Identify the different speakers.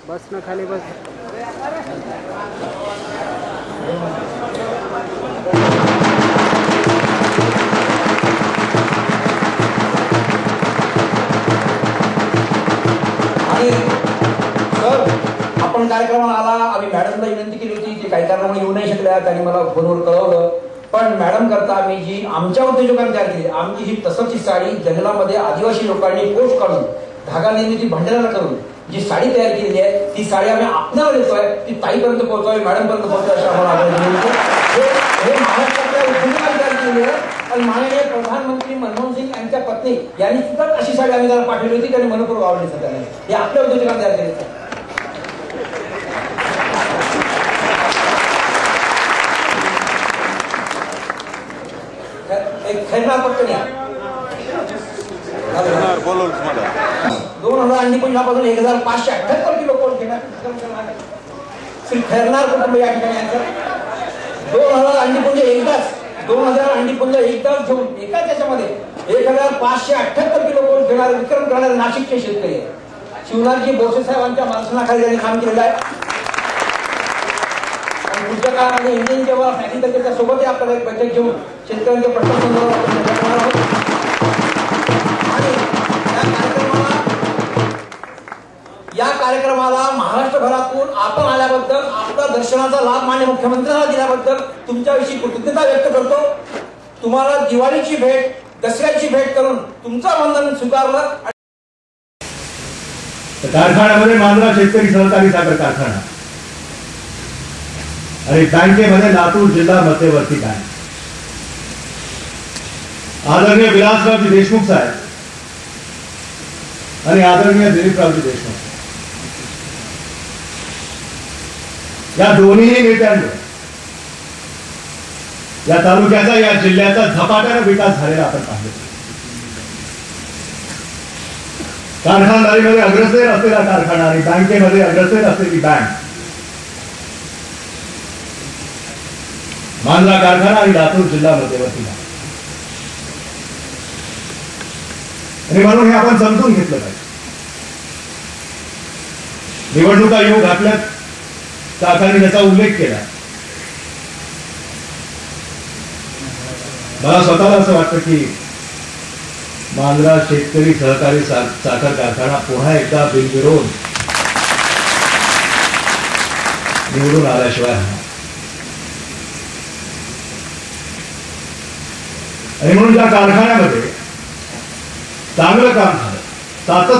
Speaker 1: बस ना खाली बस.
Speaker 2: आणि सर आपण कार्यक्रमाला आला. आम्ही मॅडमला विनंती केली होती की काही कारणामुळे येऊ नाही शकल्या. त्यांनी मला फोनवर कळवलं. पण मॅडम करता आम्ही जी आमच्या उद्योजकांनी तयार केली आमची ही तसंची साडी जंगलामध्ये आदिवासी लोकांनी पोस्ट काढून धागा निर्मिती भांडारा करून जी साडी तयार केलेली आहे ती साडी आम्ही आपणाला देतोय. ती ताईपर्यंत पोहोचतोय, मॅडम पर्यंत पोहोचतोय अशा आम्हाला हे महाराष्ट्रातल्या उद्योजकांनी तयार केलेली आहे. आणि माननीय प्रधानमंत्री मनमोहन सिंग यांच्या पत्नी यांनी सुद्धा अशी साडी आम्ही त्याला पाठवली होती. त्यांनी मनपूर्वक आवडली सगळ्यांना. हे आपल्या उद्योजकांनी तयार केले. एक खैरनार पटकन या. 2019 पासून 1578 किलो कोण घेणार श्री खैरनार कुटुंब या ठिकाणी यांचं 2000 अंडीपुंज एकदाच घेऊन एकाच याच्यामध्ये 1578 किलो कोण घेणार विक्रम करणारे नाशिकचे शेतकरी आहे. शिवनाथजी बोरसे साहेबांच्या मार्गदर्शनाखाली त्यांनी काम केलेलं आहे. आणि पुढच्या काळामध्ये इंडियन जेव्हा फॅसिलिटीच्या सोबतही आपल्याला एक बैठक घेऊन शेतकऱ्यांचे प्रश्न संदर्भात या कार्यक्रमाला महाराष्ट्रभरातून आपण आल्याबद्दल आपला दर्शनाचा लाभ माननीय मुख्यमंत्र्यांना दिल्याबद्दल तुमच्याविषयी कृतज्ञता व्यक्त करतो. तुम्हाला दिवाळीची भेट दसऱ्याची भेट करून तुमचा वंदन स्वीकारलं.
Speaker 3: कारखान्यामध्ये मांजरा शेतकरी सहकारी साखर कारखाना आणि बँकेमध्ये लातूर जिल्हा मध्यवर्ती बँक. आदरणीय विलासरावजी देशमुख साहेब आणि आदरणीय दिलीपरावजी देशमुख या दोन्ही नेत्यांनी या तालुक्याचा या जिल्ह्याचा झपाट्याने विकास झालेला आपण पाहिलं. कारखानदारीमध्ये अग्रेसर असलेला कारखाना आणि बँकेमध्ये अग्रेसर असलेली बँक, मांजरा कारखाना आणि लातूर जिल्हा मध्यवर्ती बँक. आणि म्हणून हे आपण समजून घेतलं पाहिजे. निवडणुका येऊ घातल्यात काकांनी त्याचा उल्लेख केला. मला स्वतःला असं वाटतं की मांजरा शेतकरी सहकारी साखर कारखाना पुन्हा एकदा बिनविरोध निवडून आल्याशिवाय आणि म्हणून या कारखान्यामध्ये चांगलं काम झालं. सातत्य